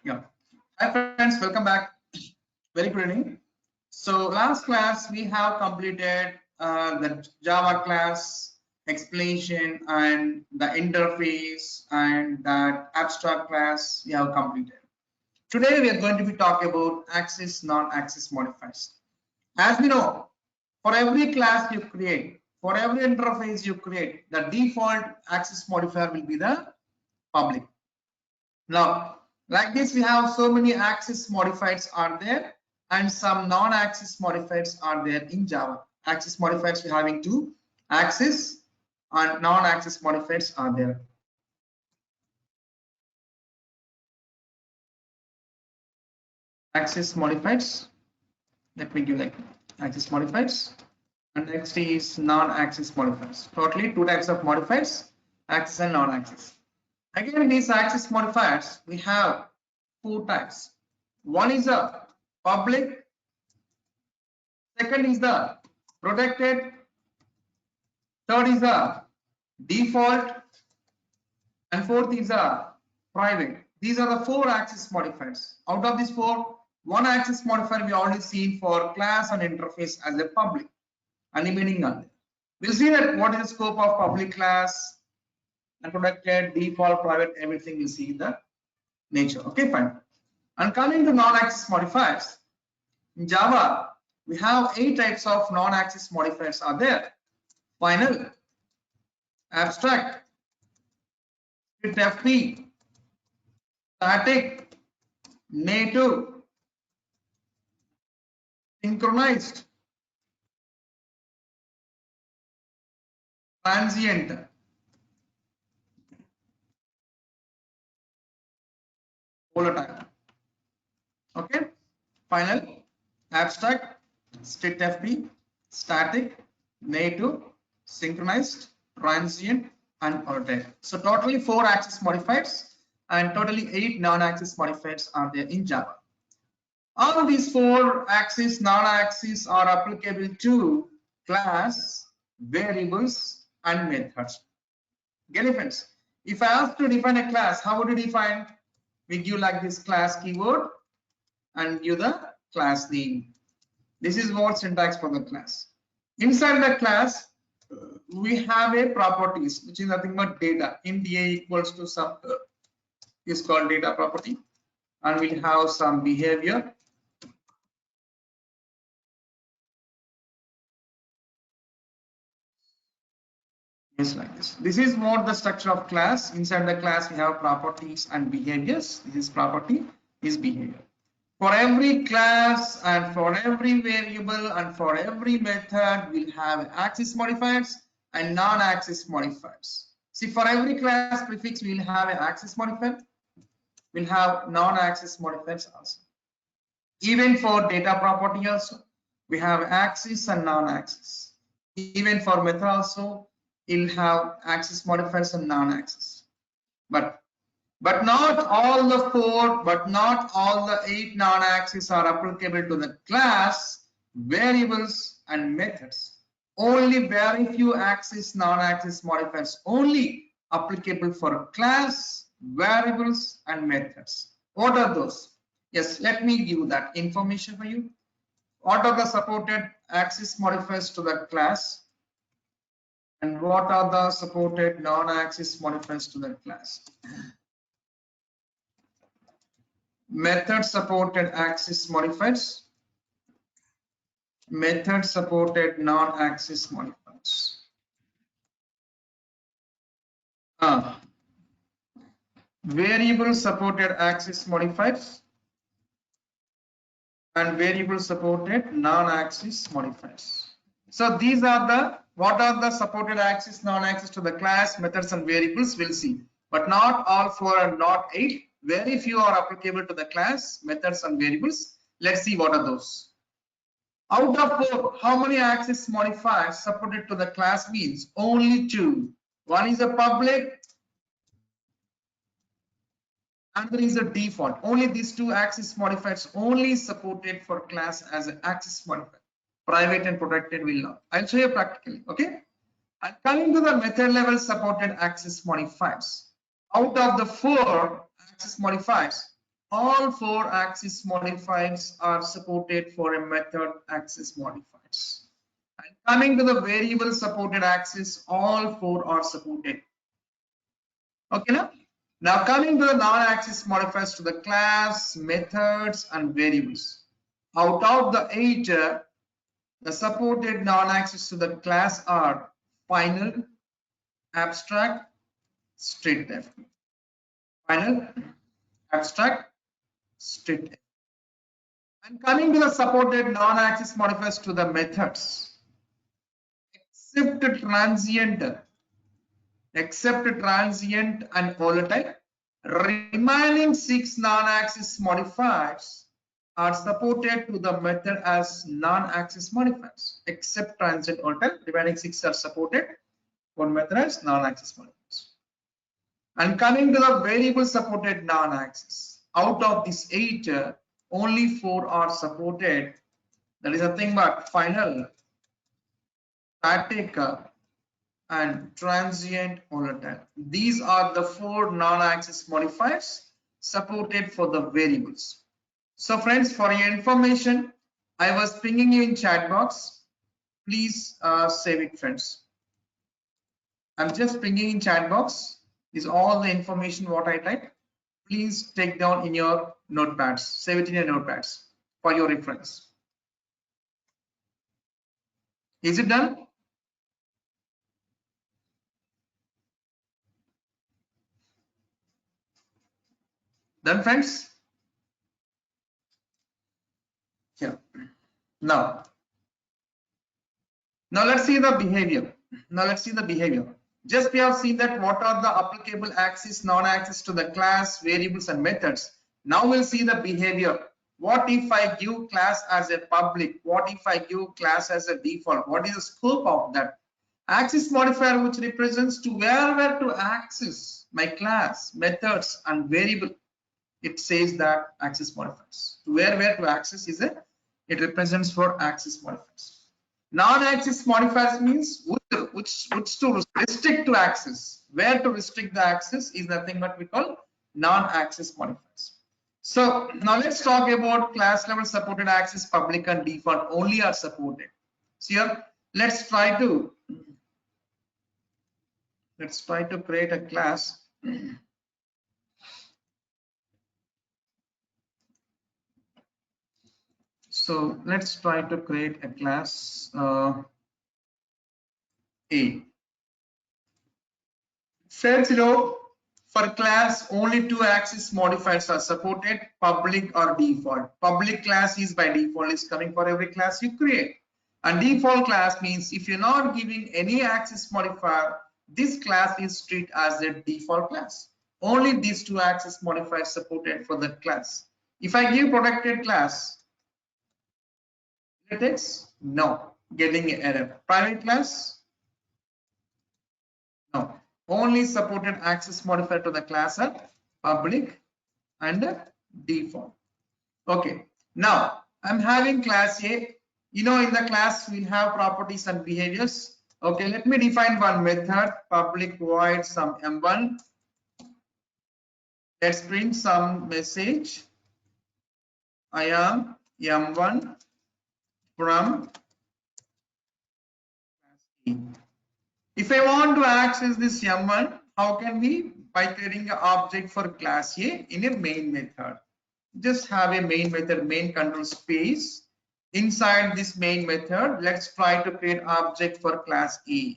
Yeah. Hi friends, welcome back. Very good evening. So last class we have completed the Java class explanation and the interface and that abstract class we have completed. Today we are going to be talking about access, non-access modifiers. As we know, for every class you create, for every interface you create, the default access modifier will be the public. Now, like this, we have so many access modifiers are there and some non-access modifiers are there in Java. Access modifiers we having two, access and non-access modifiers are there. Access modifiers, let me give like access modifiers, and next is non-access modifiers. Totally two types of modifiers, access and non-access. Again, in these access modifiers, we have four types. One is a public, second is the protected, third is the default, and fourth is the private. These are the four access modifiers. Out of these four, one access modifier we already seen for class and interface as a public and remaining on there. We'll see that what is the scope of public class and protected, default, private, everything we'll see the nature. Okay, fine. And coming to non-access modifiers, in Java, we have 8 types of non-access modifiers are there. Final, abstract, FP, static, native, synchronized, transient, volatile. Okay, final, abstract, state FP, static, native, synchronized, transient, and volatile. So totally 4 access modifiers and totally 8 non-access modifiers are there in Java. All of these 4 access, non-access are applicable to class, variables, and methods. Get it, friends? If I ask to define a class, how would you define? We give like this class keyword and give the class name. This is what syntax for the class. Inside the class, we have a properties, which is nothing but data. Int a equals to some is called data property, and we'll have some behavior. Yes, like this. This is what the structure of class. Inside the class, we have properties and behaviors. This is property, is behavior. For every class and for every variable and for every method, we'll have access modifiers and non-access modifiers. See, for every class prefix, we'll have an access modifier. We'll have non-access modifiers also. Even for data property also, we have access and non-access. Even for method also, you'll have access modifiers and non-access. But not all the 4, but not all the 8 non-access are applicable to the class, variables, and methods. Only very few access, non-access modifiers only applicable for class, variables, and methods. What are those? Yes, let me give that information for you. What are the supported access modifiers to the class? And what are the supported non-access modifiers to the class? Method supported access modifiers, method supported non-access modifiers. Variable supported access modifiers and variable supported non-access modifiers. So these are the what are the supported access, non-access to the class, methods, and variables. We'll see, but not all 4 and not 8. Very few are applicable to the class, methods, and variables. Let's see what are those. Out of 4, how many access modifiers supported to the class means? Only 2. One is a public, another is a default. Only these 2 access modifiers only supported for class as an access modifier. Private and protected will not. I'll show you practically. Okay. And coming to the method level supported access modifiers. Out of the 4 access modifiers, all 4 access modifiers are supported for a method access modifiers. And coming to the variable supported access, all 4 are supported. Okay, now coming to the non-access modifiers to the class, methods, and variables. Out of the 8, the supported non-access to the class are final, abstract, strict F. Final, abstract, strict F. And coming to the supported non-access modifiers to the methods, except transient and volatile, remaining 6 non-access modifiers are supported to the method as non-access modifiers. Except transient volatile, remaining 6 are supported for method as non-access modifiers. And coming to the variable supported non-access, out of these 8, only 4 are supported. That is nothing but final, static, and transient volatile. These are the 4 non-access modifiers supported for the variables. So friends, for your information, I was pinging you in chat box. Please save it, friends. I'm just pinging in chat box. Is all the information what I type. Please take down in your notepads. Save it in your notepads for your reference. Is it done? Done, friends? Here. Now let's see the behavior. Just we have seen that what are the applicable access, non-access to the class, variables, and methods. Now we'll see the behavior. What if I give class as a public? What if I give class as a default? What is the scope of that? Access modifier which represents to where to access my class, methods, and variable. It says that access modifiers. Where to access is it represents for access modifiers. Non-access modifiers means which to restrict to access. Where to restrict the access is nothing but we call non-access modifiers. So now let's talk about class level supported access, public and default only are supported. So here let's try to create a class. So let's try to create a class A. Friends, for class only 2 access modifiers are supported, public or default. Public class is by default is coming for every class you create. And default class means if you're not giving any access modifier, this class is treated as a default class. Only these 2 access modifiers supported for that class. If I give protected class, text, no, getting an error. Private class, no. Only supported access modifier to the class are public and default. Okay, now I'm having class A. In the class we'll have properties and behaviors. Okay, let me define one method, public void some m1. Let's print some message. I am m1 from class A. If I want to access this m1, how can we? By creating an object for class A in a main method. Just have a main method, main control space. Inside this main method, let's try to create object for class A.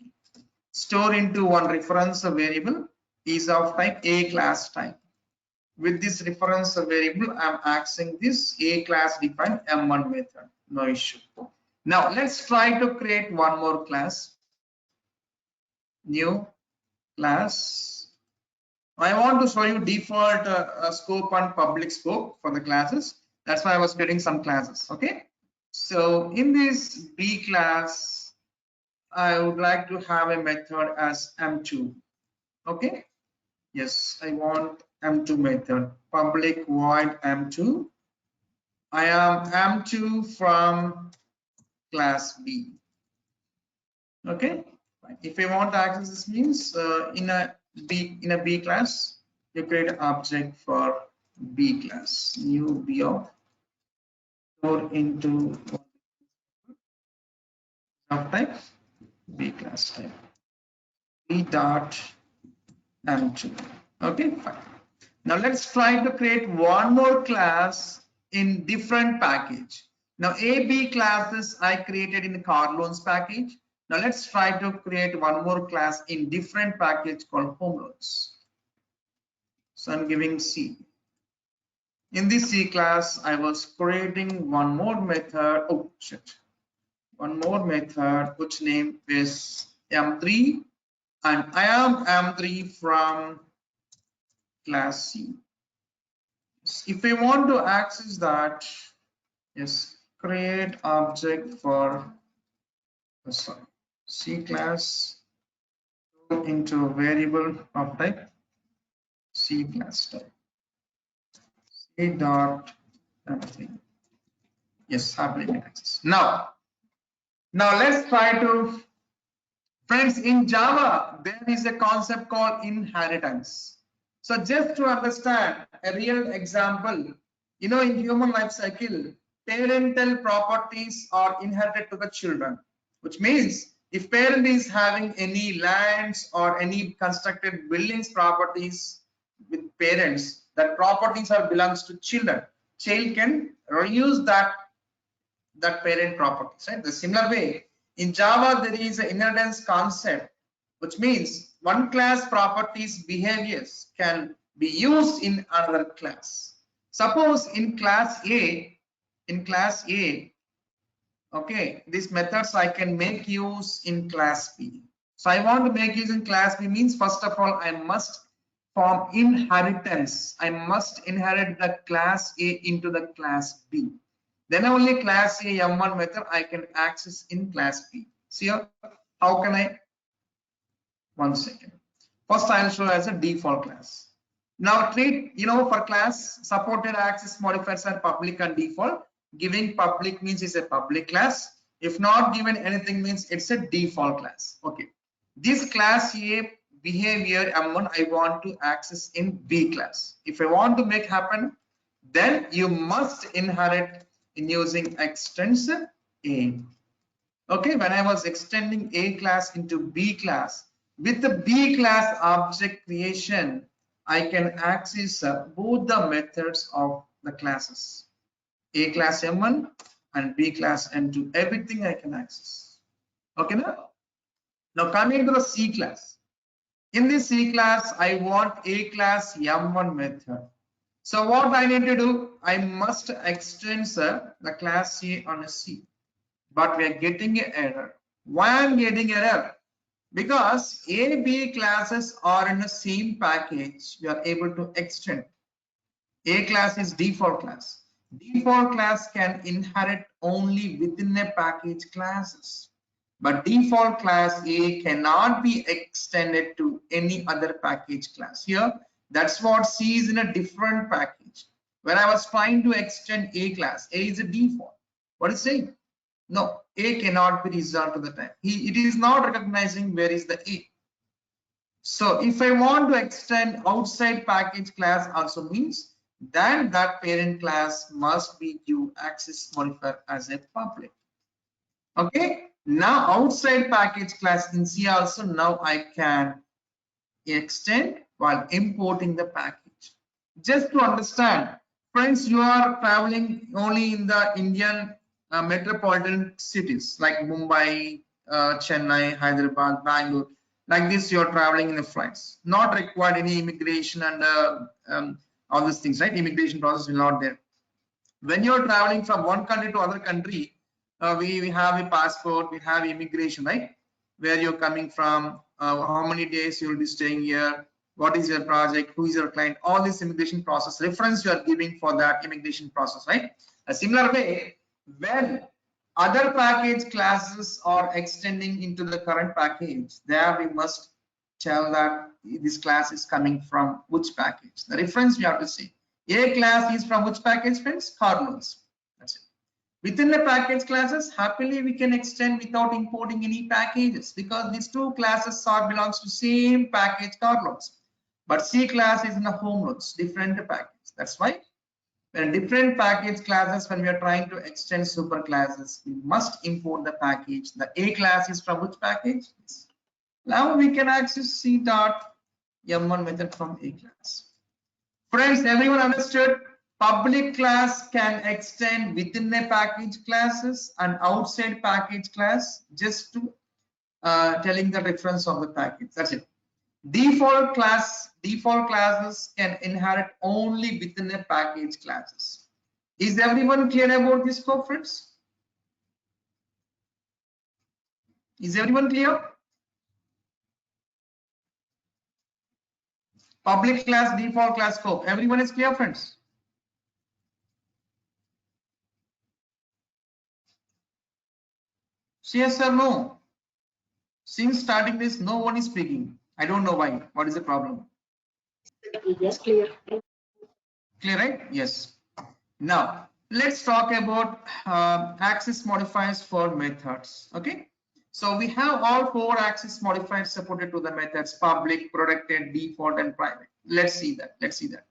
Store into one reference variable is of type A class type. With this reference variable, I'm accessing this A class defined m1 method. No issue. Now let's try to create one more class. New class. I want to show you default scope and public scope for the classes. That's why I was creating some classes. Okay. So in this B class, I would like to have a method as m2. Okay. Yes, I want m2 method. Public void m2. I am m2 from class B. Okay. If I want to access this means in a B class, you create an object for B class, new B of 4 into of type B class type B dot M2. Okay, fine. Now let's try to create one more class in different package. Now AB classes I created in the car loans package. Now let's try to create one more class in different package called home loans. So I'm giving C. In this C class, I was creating one more method. Oh shit. One more method which name is M3, and I am M3 from class C. If I want to access that, yes, create object for sorry, C class into variable of type C class type C dot M3. Yes, applicant access. Now let's try to, friends, in Java there is a concept called inheritance. So just to understand a real example, you know, in human life cycle, parental properties are inherited to the children, which means if parent is having any lands or any constructed buildings properties with parents, that properties are belongs to children. Child can reuse that parent properties, right? The similar way in Java there is an inheritance concept, which means one class properties behaviors can be used in another class. Suppose in class A, okay, these methods I can make use in class B. So I want to make use in class B means first of all I must form inheritance. I must inherit the class A into the class B. Then only class A M1 method I can access in class B. See here, how can I? One second. First I'll show as a default class. Now treat, you know, for class supported access modifiers are public and default. Giving public means it's a public class. If not given anything means it's a default class. Okay. This class A behavior M1 I want to access in B class. If I want to make happen, then you must inherit in using extension A. Okay, when I was extending A class into B class, with the B class object creation, I can access both the methods of the classes. A class M1 and B class M2, everything I can access. Okay, now coming to the C class. In this C class, I want A class M1 method. So what I need to do, I must extend the class C on a C. But we are getting an error. Why I'm getting error? Because A, B classes are in the same package. We are able to extend. A class is default class. Default class can inherit only within a package classes. But default class A cannot be extended to any other package class. Here, that's what C is in a different package. When I was trying to extend A class, A is a default. What is saying? No, A cannot be resolved to the time. It is not recognizing where is the A. So if I want to extend outside package class also means then that parent class must be give access modifier as a public. Okay, now outside package class in C also now I can extend while importing the package. Just to understand, friends, you are traveling only in the Indian metropolitan cities like Mumbai, Chennai, Hyderabad, Bangalore. Like this, you are traveling in the flights. Not required any immigration and all these things, right? Immigration process will not there. When you are traveling from one country to other country, we have a passport, we have immigration, right? Where you're coming from, how many days you will be staying here, what is your project, who is your client, all this immigration process reference you are giving for that immigration process, right? A similar way, when other package classes are extending into the current package, there we must tell that this class is coming from which package. The reference we have to see. A class is from which package, friends? Car loans. That's it. Within the package classes, happily we can extend without importing any packages because these two classes are belongs to same package car loans. But C class is in the home nodes, different package. That's why when different package classes, when we are trying to extend super classes, we must import the package. The A class is from which package? Now we can access C dot M1 method from A class. Friends, everyone understood? Public class can extend within a package classes and outside package class, just to telling the reference of the package. That's it. Default classes can inherit only within a package classes. Is everyone clear about this, friends? Is everyone clear? Public class, default class scope. Everyone is clear, friends? Yes or no? Since starting this, no one is speaking. I don't know why. What is the problem? Yes, clear. Clear, right? Yes. Now, let's talk about access modifiers for methods. Okay. So we have all 4 access modifiers supported to the methods: public, protected, default, and private. Let's see that. Let's see that.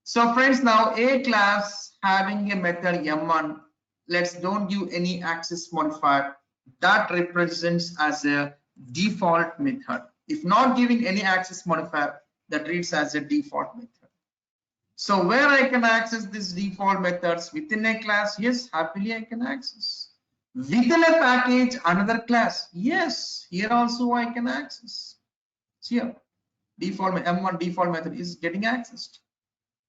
So friends, now A class having a method M1, let's don't give any access modifier. That represents as a default method. If not giving any access modifier, that reads as a default method. So where I can access these default methods within a class? Yes, happily I can access. Within a package, another class? Yes, here also I can access. So here, default M1 default method is getting accessed.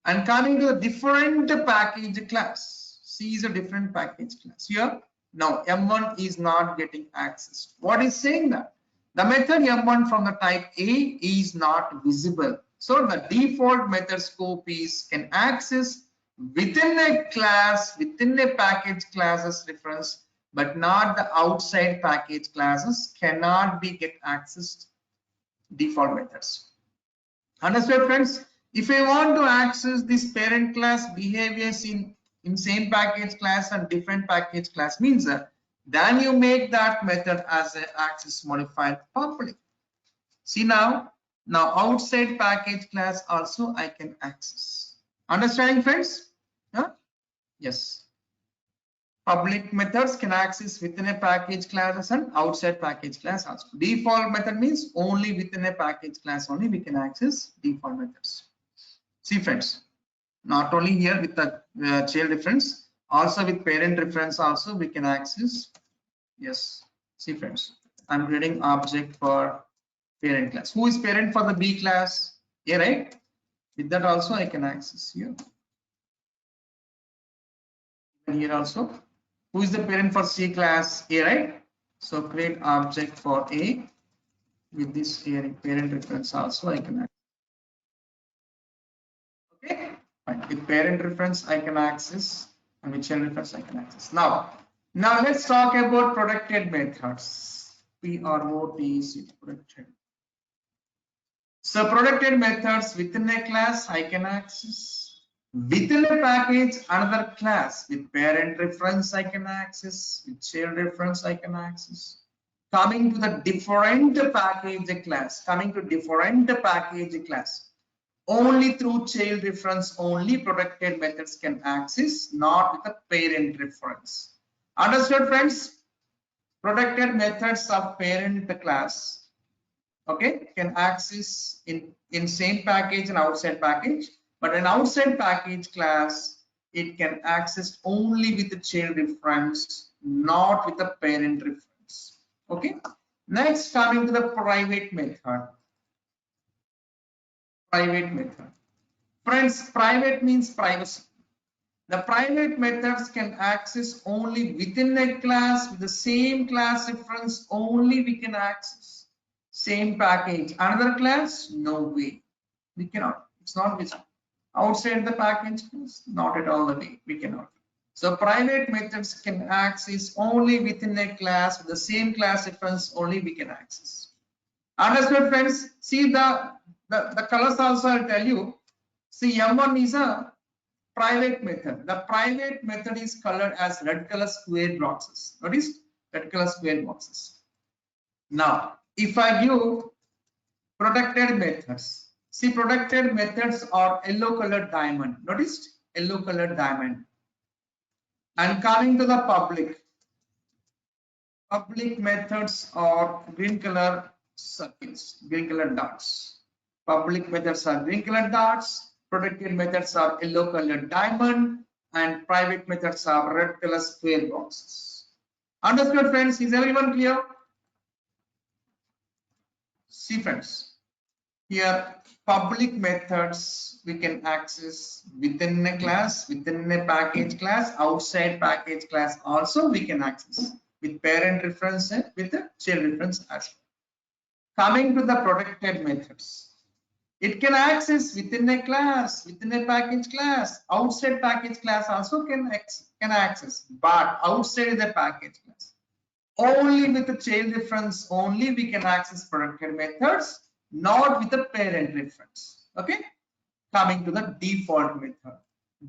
And coming to a different package class, C is a different package class. Here, now M1 is not getting accessed. What is saying that? The method M1 from the type A is not visible. So the default method scope is can access within a class, within a package classes reference, but not the outside package classes cannot be get accessed default methods. Understood, friends? If I want to access this parent class behaviors in same package class and different package class means then you make that method as an access modifier public. See now outside package class also I can access. Understanding, friends? Huh? Yes. Public methods can access within a package class and outside package class also. Default method means only within a package class only we can access default methods. See friends, not only here with the child reference, also with parent reference also we can access. Yes, see friends, I'm creating object for parent class. Who is parent for the B class? Yeah, right? With that also I can access here. And here also, who is the parent for C class? A, right? So create object for A with this parent reference also I can access. Okay, fine. With parent reference I can access, and with child reference I can access. Now let's talk about protected methods. PROTC, protected. So protected methods within a class I can access. Within a package another class, with parent reference I can access, with child reference I can access. Coming to the different package class, only through child reference only protected methods can access, not with the parent reference. Understood, friends? Protected methods of parent class, okay, can access in same package and outside package, but an outside package class it can access only with the child reference, not with the parent reference. Okay, next coming to the private method. Friends, private means privacy. The private methods can access only within a class with the same class reference only we can access. Same package, another class, no way, we cannot. It's not visible. Outside the package class, not at all the way, we cannot. So private methods can access only within a class with the same class reference only we can access. Understood, friends? See the colors also I'll tell you. See, M1 is a private method. The private method is colored as red color square boxes. Notice red color square boxes. Now, if I give protected methods, See, protected methods are yellow colored diamond. Noticed? Yellow colored diamond. And coming to the public methods are green color circles, green color dots. Public methods are green color dots. Protected methods are yellow colored diamond. And private methods are red color square boxes. Understood, friends? Is everyone clear? See, friends. Here, public methods we can access within a class, within a package class, outside package class also we can access with parent reference and with the child reference as well. Coming to the protected methods, it can access within a class, within a package class, outside package class also can access, but outside the package class. Only with the child reference only we can access protected methods, not with the parent reference. Okay, coming to the default method.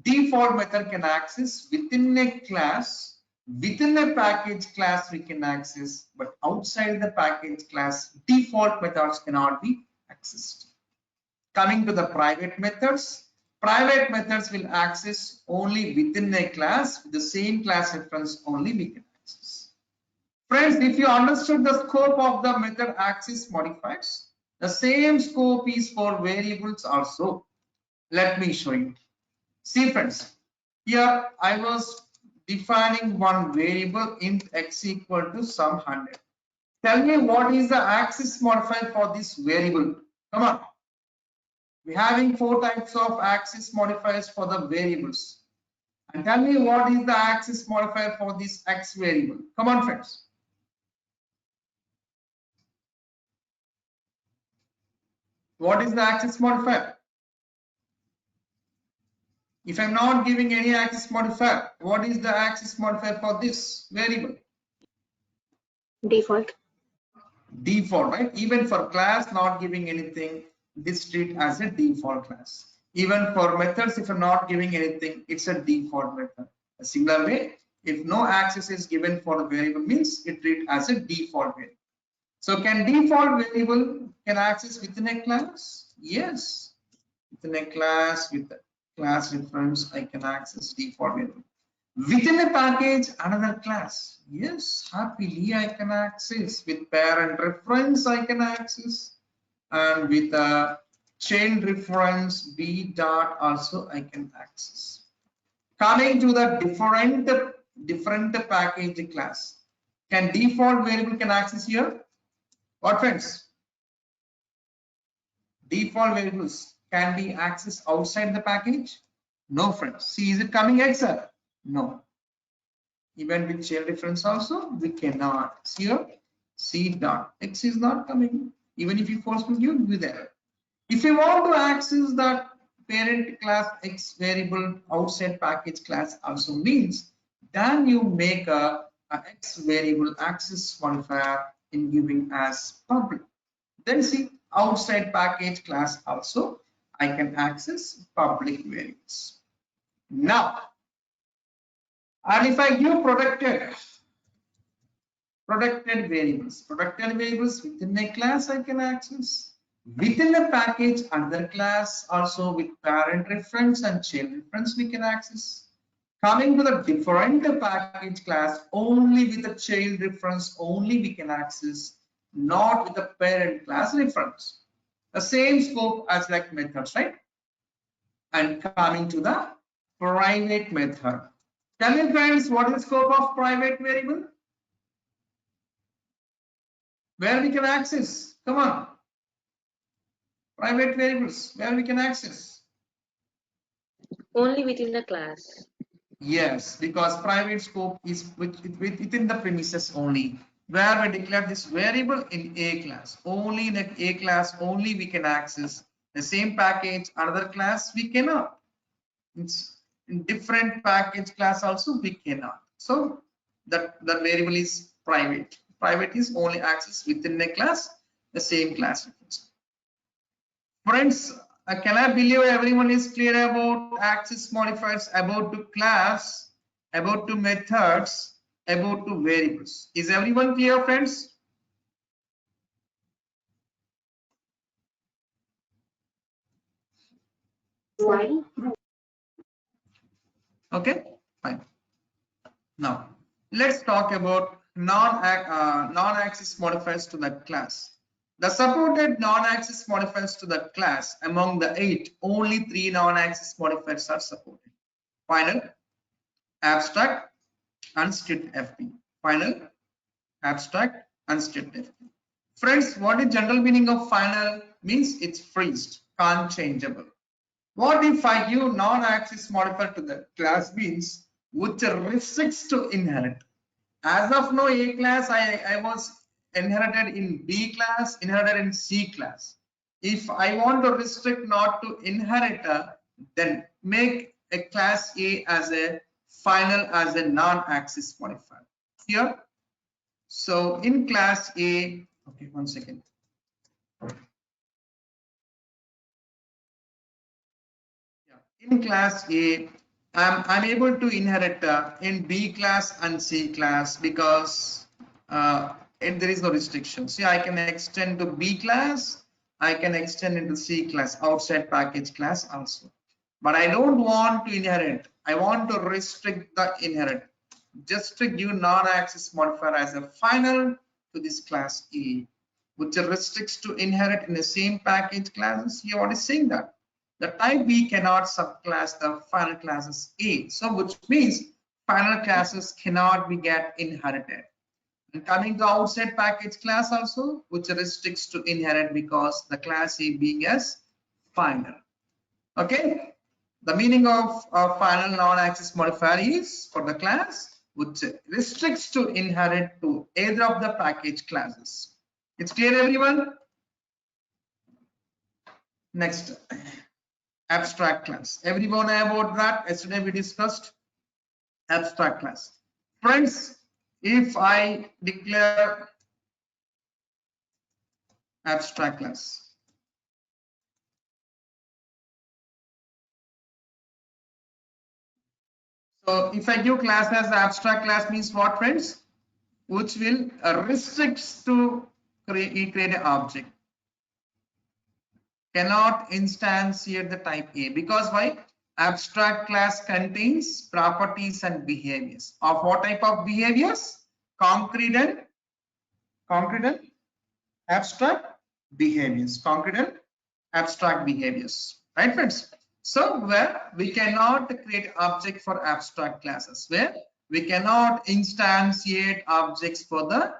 Default method can access within a class, within a package class we can access, but outside the package class default methods cannot be accessed. Coming to the private methods will access only within a class, with the same class reference only we can access. Friends, if you understood the scope of the method access modifiers, the same scope is for variables also. Let me show you. See, friends, here I was defining one variable int x equal to some 100. Tell me what is the access modifier for this variable. Come on. We're having 4 types of access modifiers for the variables. And tell me what is the access modifier for this x variable. Come on, friends. What is the access modifier? If I'm not giving any access modifier, what is the access modifier for this variable? Default. Default, right? Even for class not giving anything, this treat as a default class. Even for methods, if I'm not giving anything, it's a default method. A similar way, if no access is given for the variable means it treat as a default variable. So can default variable can access within a class? Yes. Within a class with the class reference, I can access default variable. Within a package, another class. Yes, happily I can access. With parent reference, I can access. And with a child reference b dot also I can access. Coming to the different package class. Can default variable can access here? What, friends? Default variables can be accessed outside the package? No, friends. See, is it coming Excel? No. Even with child reference also, we cannot. See here, c dot x is not coming. Even if you forcefully give there. If you want to access that parent class x variable outside package class also means, then you make a x variable access modifier in giving as public. Then see, outside package class also I can access public variables. Now, and if I give protected variables within a class I can access, within a package another class also with parent reference and child reference we can access. Coming to the different package class, only with the child reference only we can access, not with the parent class reference. The same scope as like methods, right? And coming to the private method. Tell me, friends, what is the scope of private variable? Where we can access? Come on. Private variables, where we can access? Only within the class. Yes, because private scope is within the premises only. Where we declare this variable in a class. Only in a class only we can access. The same package, another class we cannot. It's in different package class also we cannot. So that variable is private. Private is only accessed within a class, the same class. Friends, can I believe everyone is clear about access modifiers, about to class, about to methods, about to variables? Is everyone clear, friends? Okay, fine. Now let's talk about non-access modifiers to that class. The supported non-access modifiers to that class, among the 8, only 3 non-access modifiers are supported: final, abstract, and strict FP. Final, abstract, and strict FP. Friends, what is general meaning of final? Means it's freezed, can't changeable. What if I give non-access modifier to the class? Means which restricts to inherit. As of now, A class I was inherited in B class, inherited in C class. If I want to restrict not to inherit, then make a class A as a final, as a non-access modifier here. So in class A, okay, 1 second. In class A, I'm able to inherit in B class and C class because there is no restriction. See, I can extend to B class, I can extend into C class, outside package class also. But I don't want to inherit. I want to restrict the inherit. Just to give non-access modifier as a final to this class A, which restricts to inherit in the same package classes. Here, what is saying that the type B cannot subclass the final classes A. So which means final classes cannot be get inherited. And coming to outside package class also, which restricts to inherit because the class A being as final. Okay. The meaning of final non-access modifier is for the class which restricts to inherit to either of the package classes. It's clear, everyone? Next, abstract class. Everyone know about that? Yesterday we discussed abstract class. Friends, if I declare abstract class, so if I give class as abstract class means what, friends? Which will restricts to create an object. Cannot instantiate the type A because why? Abstract class contains properties and behaviors. Of what type of behaviors? Concrete and abstract behaviors. Concrete and abstract behaviors. Right, friends? So where we cannot create object for abstract classes, where we cannot instantiate objects for the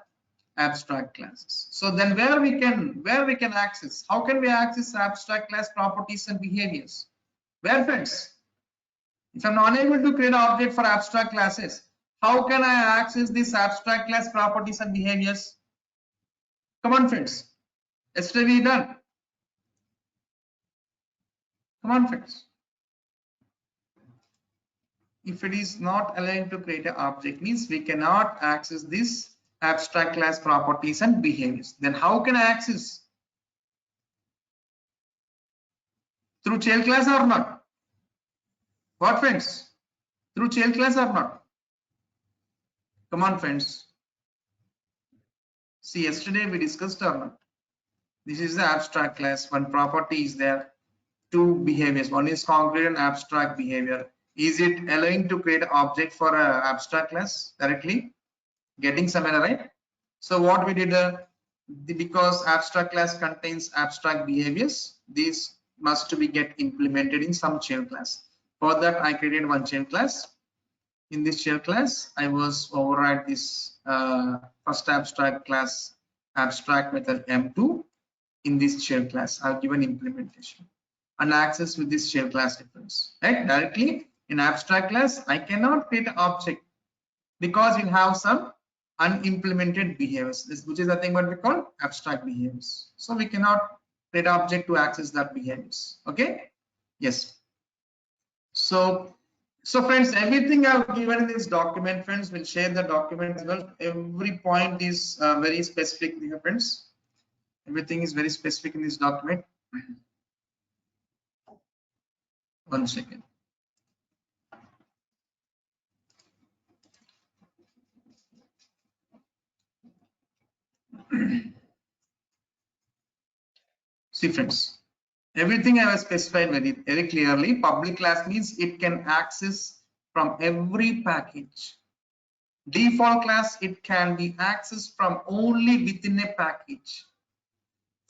abstract classes. So then where we can access, how can we access abstract class properties and behaviors? Where, friends? If I'm unable to create an object for abstract classes, how can I access these abstract class properties and behaviors? Come on, friends. Yesterday we done. Come on, friends. If it is not allowed to create an object, means we cannot access this abstract class properties and behaviors. Then how can I access? Through child class or not? What, friends? Through child class or not? Come on, friends. See, yesterday we discussed or not? This is the abstract class. One property is there, two behaviors. One is concrete and abstract behavior. Is it allowing to create an object for an abstract class directly? Getting somewhere, right? So what we did, because abstract class contains abstract behaviors, these must to be get implemented in some child class. For that, I created one child class. In this child class, I was override this first abstract class abstract method M2 in this child class. I've given implementation and access with this child class difference. Right? Directly in abstract class, I cannot create an object because it have some unimplemented behaviors, which is the thing what we call abstract behaviors. So we cannot create an object to access that behaviors. Okay? Yes. So friends, everything I've given in this document, friends, will share the document as well. Every point is very specific here, friends. Everything is very specific in this document. 1 second. See, friends, Everything I have specified very clearly. Public class means it can access from every package. Default class, it can be accessed from only within a package.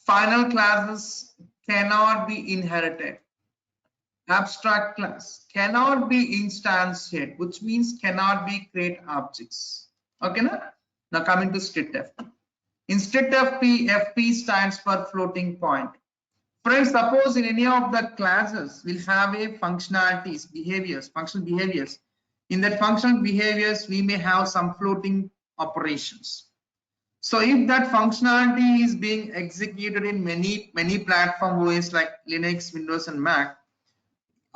Final classes cannot be inherited. Abstract class cannot be instantiated, which means cannot be create objects. Okay, now coming to strict FP. In strict FP, FP stands for floating point. Friends, suppose in any of the classes we'll have a functionalities, behaviors, functional behaviors. In that functional behaviors, we may have some floating operations. So if that functionality is being executed in many platform OS like Linux, Windows, and Mac,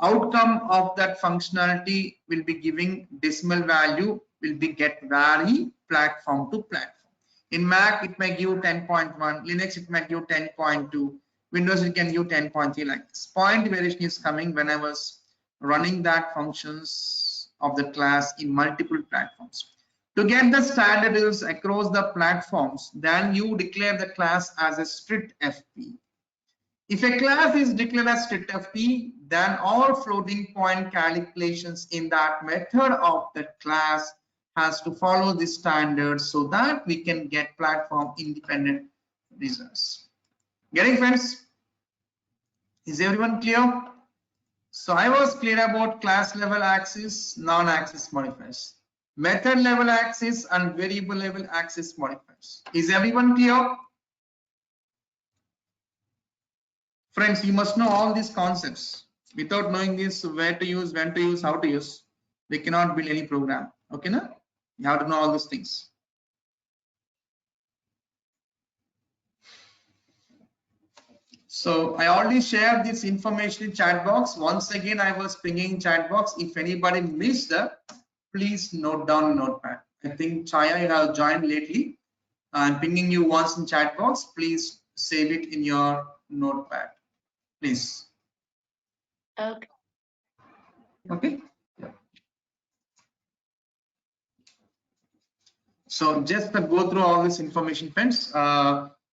outcome of that functionality will be giving decimal value will be get vary platform to platform. In Mac, it may give 10.1, Linux, it might give 10.2. Windows, it can give 10.3 like this. Point variation is coming when I was running that functions of the class in multiple platforms. To get the standards across the platforms, then you declare the class as a strict FP. If a class is declared as strict FP, then all floating point calculations in that method of the class has to follow the standards so that we can get platform independent results. Getting, friends? Is everyone clear? So I was clear about class level access, non-access modifiers, method level access, and variable level access modifiers. Is everyone clear? Friends, you must know all these concepts. Without knowing this, where to use, when to use, how to use, we cannot build any program. Okay, na? You have to know all these things. So I already shared this information in chat box. Once again, I was pinging chat box. If anybody missed that, please note down in notepad. I think Chaya, you have joined lately. I'm pinging you once in chat box. Please save it in your notepad, please. Okay. Okay. So just to go through all this information, friends.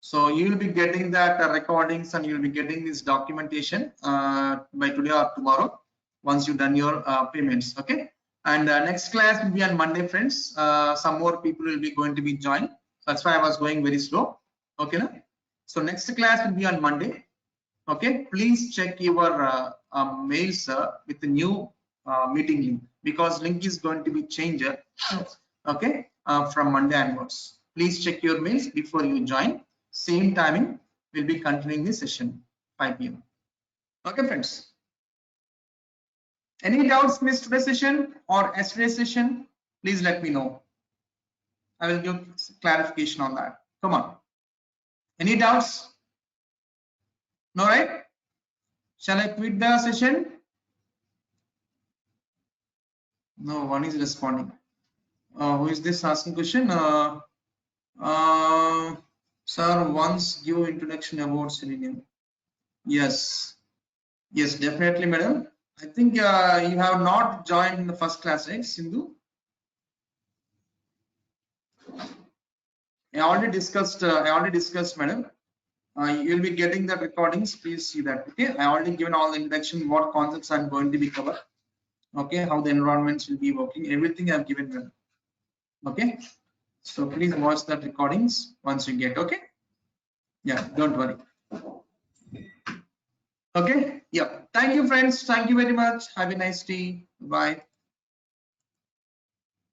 So you will be getting that recordings and you will be getting this documentation by today or tomorrow once you've done your payments. Okay. And next class will be on Monday, friends. Some more people will be going to be joined. That's why I was going very slow. Okay. Na? So next class will be on Monday. Okay. Please check your mails with the new meeting link because link is going to be changed. Okay. From Monday onwards. Please check your mails before you join. Same timing, we'll be continuing this session, 5 p.m. Okay, friends. Any doubts missed today's session or yesterday's session? Please let me know. I will give clarification on that. Come on. Any doubts? No, right? Shall I quit the session? No, one is responding. Who is this asking question? Sir, once give introduction about Selenium. Yes, yes, definitely, madam. I think you have not joined in the first class, right, Sindhu? I already discussed, madam. You will be getting the recordings. Please see that. Okay, I already given all the introduction, what concepts I'm going to be covered. Okay, how the environments will be working. Everything I've given them. Okay. So please watch that recordings once you get. Okay. Yeah, don't worry. Okay. Yeah. Thank you, friends. Thank you very much. Have a nice day. Bye.